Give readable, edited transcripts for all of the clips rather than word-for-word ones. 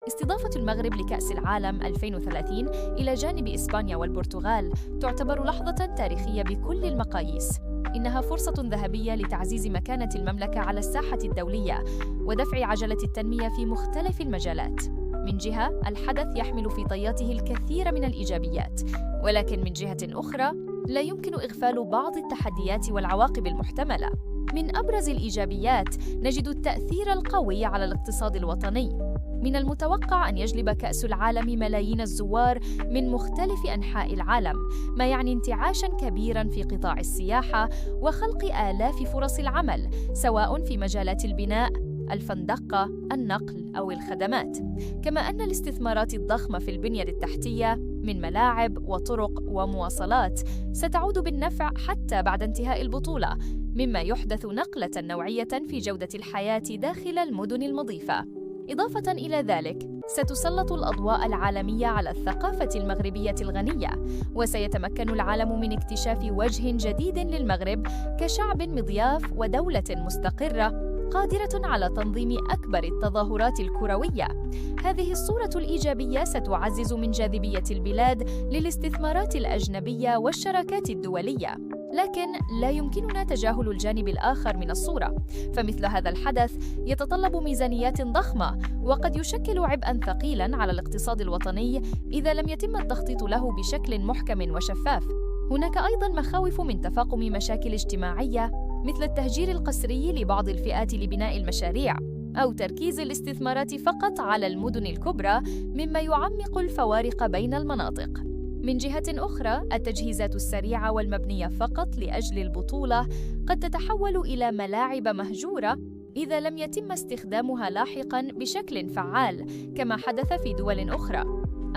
استضافة المغرب لكأس العالم 2030 إلى جانب إسبانيا والبرتغال تعتبر لحظة تاريخية بكل المقاييس. إنها فرصة ذهبية لتعزيز مكانة المملكة على الساحة الدولية ودفع عجلة التنمية في مختلف المجالات. من جهة، الحدث يحمل في طياته الكثير من الإيجابيات، ولكن من جهة أخرى لا يمكن إغفال بعض التحديات والعواقب المحتملة. من أبرز الإيجابيات نجد التأثير القوي على الاقتصاد الوطني. من المتوقع أن يجلب كأس العالم ملايين الزوار من مختلف أنحاء العالم، ما يعني انتعاشاً كبيراً في قطاع السياحة وخلق آلاف فرص العمل، سواء في مجالات البناء، الفندقة، النقل أو الخدمات. كما أن الاستثمارات الضخمة في البنية التحتية من ملاعب وطرق ومواصلات ستعود بالنفع حتى بعد انتهاء البطولة، مما يحدث نقلة نوعية في جودة الحياة داخل المدن المضيفة. إضافة إلى ذلك، ستسلط الأضواء العالمية على الثقافة المغربية الغنية، وسيتمكن العالم من اكتشاف وجه جديد للمغرب كشعب مضياف ودولة مستقرة قادرة على تنظيم أكبر التظاهرات الكروية. هذه الصورة الإيجابية ستعزز من جاذبية البلاد للاستثمارات الأجنبية والشراكات الدولية. لكن لا يمكننا تجاهل الجانب الآخر من الصورة، فمثل هذا الحدث يتطلب ميزانيات ضخمة وقد يشكل عبئاً ثقيلاً على الاقتصاد الوطني إذا لم يتم التخطيط له بشكل محكم وشفاف. هناك أيضاً مخاوف من تفاقم مشاكل اجتماعية مثل التهجير القسري لبعض الفئات لبناء المشاريع، أو تركيز الاستثمارات فقط على المدن الكبرى، مما يعمق الفوارق بين المناطق. من جهة أخرى، التجهيزات السريعة والمبنية فقط لأجل البطولة قد تتحول إلى ملاعب مهجورة إذا لم يتم استخدامها لاحقاً بشكل فعال، كما حدث في دول أخرى.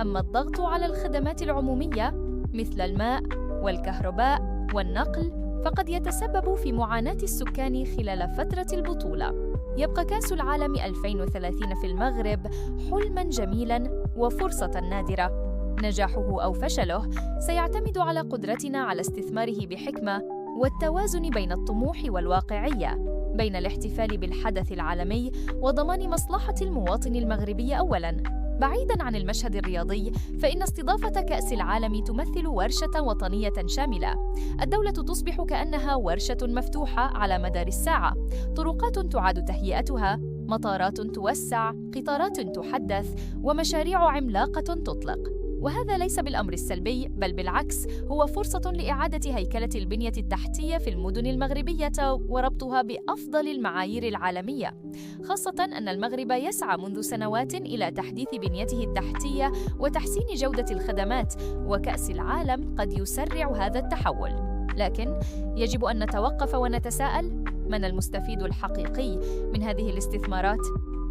أما الضغط على الخدمات العمومية مثل الماء والكهرباء والنقل فقد يتسبب في معاناة السكان خلال فترة البطولة. يبقى كأس العالم 2030 في المغرب حلماً جميلاً وفرصة نادرة. نجاحه أو فشله سيعتمد على قدرتنا على استثماره بحكمة والتوازن بين الطموح والواقعية، بين الاحتفال بالحدث العالمي وضمان مصلحة المواطن المغربي أولاً. بعيداً عن المشهد الرياضي، فإن استضافة كأس العالم تمثل ورشة وطنية شاملة. الدولة تصبح كأنها ورشة مفتوحة على مدار الساعة، طرقات تعاد تهيئتها، مطارات توسع، قطارات تحدث، ومشاريع عملاقة تطلق. وهذا ليس بالأمر السلبي، بل بالعكس هو فرصة لإعادة هيكلة البنية التحتية في المدن المغربية وربطها بأفضل المعايير العالمية، خاصة أن المغرب يسعى منذ سنوات إلى تحديث بنيته التحتية وتحسين جودة الخدمات، وكأس العالم قد يسرع هذا التحول. لكن يجب أن نتوقف ونتساءل: من المستفيد الحقيقي من هذه الاستثمارات؟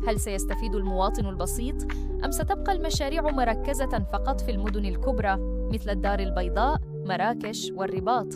هل سيستفيد المواطن البسيط، أم ستبقى المشاريع مركزة فقط في المدن الكبرى مثل الدار البيضاء، مراكش والرباط؟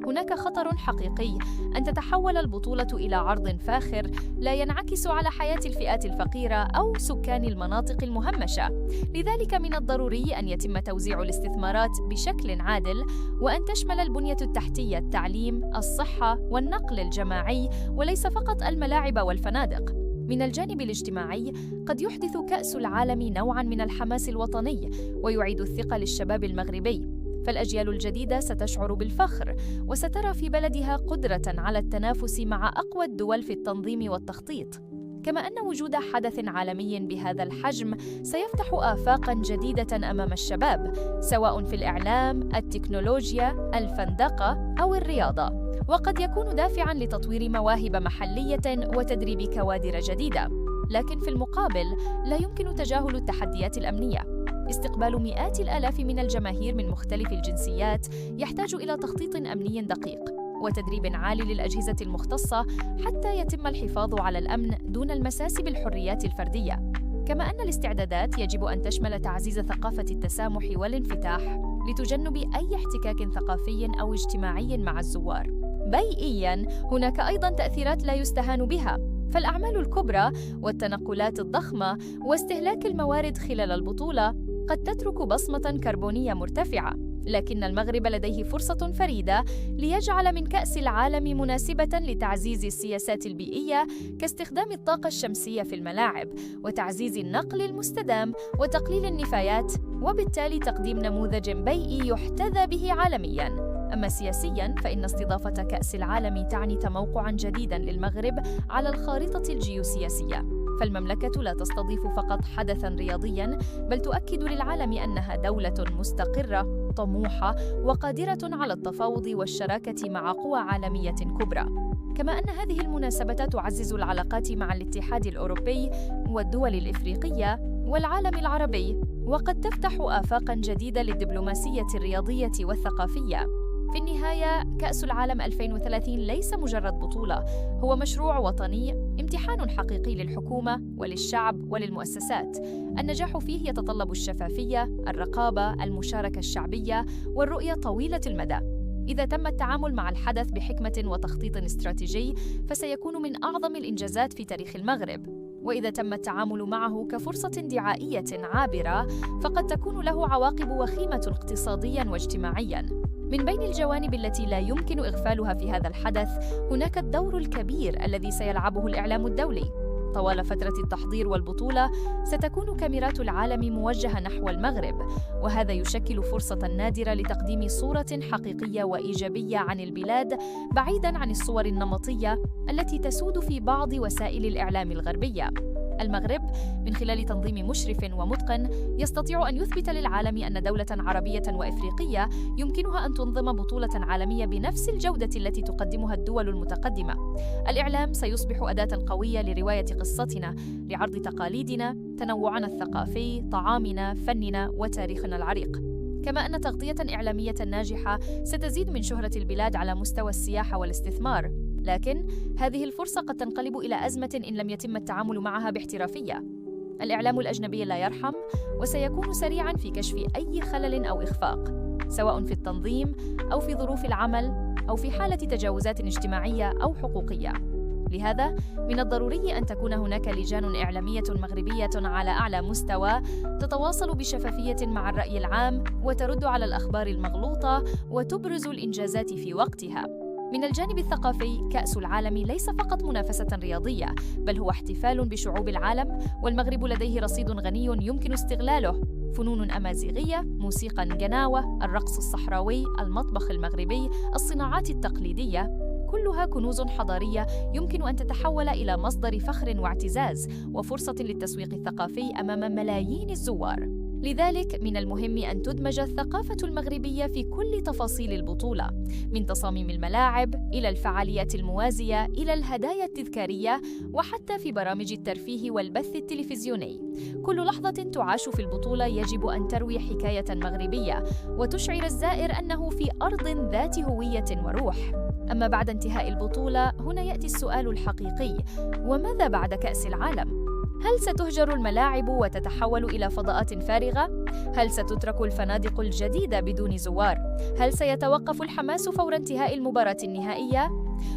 هناك خطر حقيقي أن تتحول البطولة إلى عرض فاخر لا ينعكس على حياة الفئات الفقيرة أو سكان المناطق المهمشة. لذلك من الضروري أن يتم توزيع الاستثمارات بشكل عادل، وأن تشمل البنية التحتية التعليم، الصحة والنقل الجماعي، وليس فقط الملاعب والفنادق. من الجانب الاجتماعي، قد يحدث كأس العالم نوعاً من الحماس الوطني ويعيد الثقة للشباب المغربي، فالأجيال الجديدة ستشعر بالفخر وسترى في بلدها قدرة على التنافس مع أقوى الدول في التنظيم والتخطيط. كما أن وجود حدث عالمي بهذا الحجم سيفتح آفاقاً جديدة أمام الشباب، سواء في الإعلام، التكنولوجيا، الفندقة أو الرياضة، وقد يكون دافعاً لتطوير مواهب محلية وتدريب كوادر جديدة. لكن في المقابل لا يمكن تجاهل التحديات الأمنية. استقبال مئات الآلاف من الجماهير من مختلف الجنسيات يحتاج إلى تخطيط أمني دقيق وتدريب عالي للأجهزة المختصة حتى يتم الحفاظ على الأمن دون المساس بالحريات الفردية. كما أن الاستعدادات يجب أن تشمل تعزيز ثقافة التسامح والانفتاح لتجنب أي احتكاك ثقافي أو اجتماعي مع الزوار. بيئياً، هناك أيضاً تأثيرات لا يستهان بها، فالأعمال الكبرى والتنقلات الضخمة واستهلاك الموارد خلال البطولة قد تترك بصمة كربونية مرتفعة. لكن المغرب لديه فرصة فريدة ليجعل من كأس العالم مناسبة لتعزيز السياسات البيئية كاستخدام الطاقة الشمسية في الملاعب وتعزيز النقل المستدام وتقليل النفايات، وبالتالي تقديم نموذج بيئي يحتذى به عالمياً. أما سياسياً فإن استضافة كأس العالم تعني تموقعاً جديداً للمغرب على الخارطة الجيوسياسية، فالمملكة لا تستضيف فقط حدثاً رياضياً، بل تؤكد للعالم أنها دولة مستقرة، طموحة، وقادرة على التفاوض والشراكة مع قوى عالمية كبرى. كما أن هذه المناسبة تعزز العلاقات مع الاتحاد الأوروبي والدول الإفريقية والعالم العربي، وقد تفتح آفاقاً جديدة للدبلوماسية الرياضية والثقافية. في النهاية، كأس العالم 2030 ليس مجرد بطولة، هو مشروع وطني، امتحان حقيقي للحكومة وللشعب وللمؤسسات. النجاح فيه يتطلب الشفافية، الرقابة، المشاركة الشعبية، والرؤية طويلة المدى. إذا تم التعامل مع الحدث بحكمة وتخطيط استراتيجي، فسيكون من أعظم الإنجازات في تاريخ المغرب. وإذا تم التعامل معه كفرصة دعائية عابرة، فقد تكون له عواقب وخيمة اقتصادياً واجتماعياً. من بين الجوانب التي لا يمكن إغفالها في هذا الحدث، هناك الدور الكبير الذي سيلعبه الإعلام الدولي. طوال فترة التحضير والبطولة ستكون كاميرات العالم موجهة نحو المغرب، وهذا يشكل فرصة نادرة لتقديم صورة حقيقية وإيجابية عن البلاد بعيداً عن الصور النمطية التي تسود في بعض وسائل الإعلام الغربية. المغرب من خلال تنظيم مشرف ومتقن يستطيع أن يثبت للعالم أن دولة عربية وإفريقية يمكنها أن تنظم بطولة عالمية بنفس الجودة التي تقدمها الدول المتقدمة. الإعلام سيصبح أداة قوية لرواية قصتنا، لعرض تقاليدنا، تنوعنا الثقافي، طعامنا، فننا، وتاريخنا العريق. كما أن تغطية إعلامية ناجحة ستزيد من شهرة البلاد على مستوى السياحة والاستثمار. لكن هذه الفرصة قد تنقلب إلى أزمة إن لم يتم التعامل معها باحترافية. الإعلام الأجنبي لا يرحم، وسيكون سريعاً في كشف أي خلل أو إخفاق، سواء في التنظيم أو في ظروف العمل أو في حالة تجاوزات اجتماعية أو حقوقية. لهذا من الضروري أن تكون هناك لجان إعلامية مغربية على أعلى مستوى تتواصل بشفافية مع الرأي العام وترد على الأخبار المغلوطة وتبرز الإنجازات في وقتها. من الجانب الثقافي، كأس العالم ليس فقط منافسة رياضية، بل هو احتفال بشعوب العالم، والمغرب لديه رصيد غني يمكن استغلاله: فنون أمازيغية، موسيقى جناوة، الرقص الصحراوي، المطبخ المغربي، الصناعات التقليدية، كلها كنوز حضارية يمكن أن تتحول إلى مصدر فخر واعتزاز وفرصة للتسويق الثقافي أمام ملايين الزوار. لذلك من المهم أن تدمج الثقافة المغربية في كل تفاصيل البطولة، من تصاميم الملاعب إلى الفعاليات الموازية إلى الهدايا التذكارية، وحتى في برامج الترفيه والبث التلفزيوني. كل لحظة تعاش في البطولة يجب أن تروي حكاية مغربية وتشعر الزائر أنه في أرض ذات هوية وروح. أما بعد انتهاء البطولة، هنا يأتي السؤال الحقيقي: وماذا بعد كأس العالم؟ هل ستهجر الملاعب وتتحول إلى فضاءات فارغة؟ هل ستترك الفنادق الجديدة بدون زوار؟ هل سيتوقف الحماس فور انتهاء المباراة النهائية؟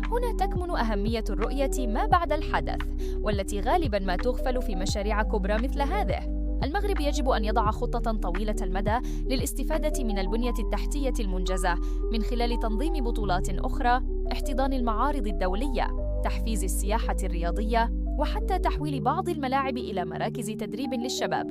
هنا تكمن أهمية الرؤية ما بعد الحدث، والتي غالباً ما تغفل في مشاريع كبرى مثل هذه. المغرب يجب أن يضع خطة طويلة المدى للاستفادة من البنية التحتية المنجزة من خلال تنظيم بطولات أخرى، احتضان المعارض الدولية، تحفيز السياحة الرياضية، وحتى تحويل بعض الملاعب إلى مراكز تدريب للشباب.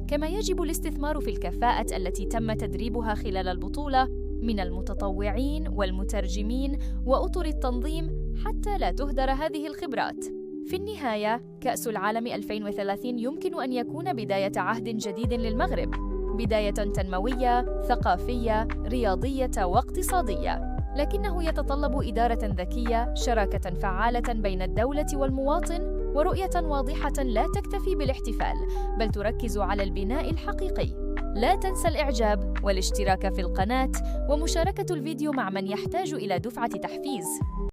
كما يجب الاستثمار في الكفاءة التي تم تدريبها خلال البطولة من المتطوعين والمترجمين وأطر التنظيم حتى لا تهدر هذه الخبرات. في النهاية، كأس العالم 2030 يمكن أن يكون بداية عهد جديد للمغرب، بداية تنموية، ثقافية، رياضية واقتصادية، لكنه يتطلب إدارة ذكية، شراكة فعالة بين الدولة والمواطن، ورؤية واضحة لا تكتفي بالاحتفال، بل تركز على البناء الحقيقي. لا تنسى الإعجاب والاشتراك في القناة ومشاركة الفيديو مع من يحتاج إلى دفعة تحفيز.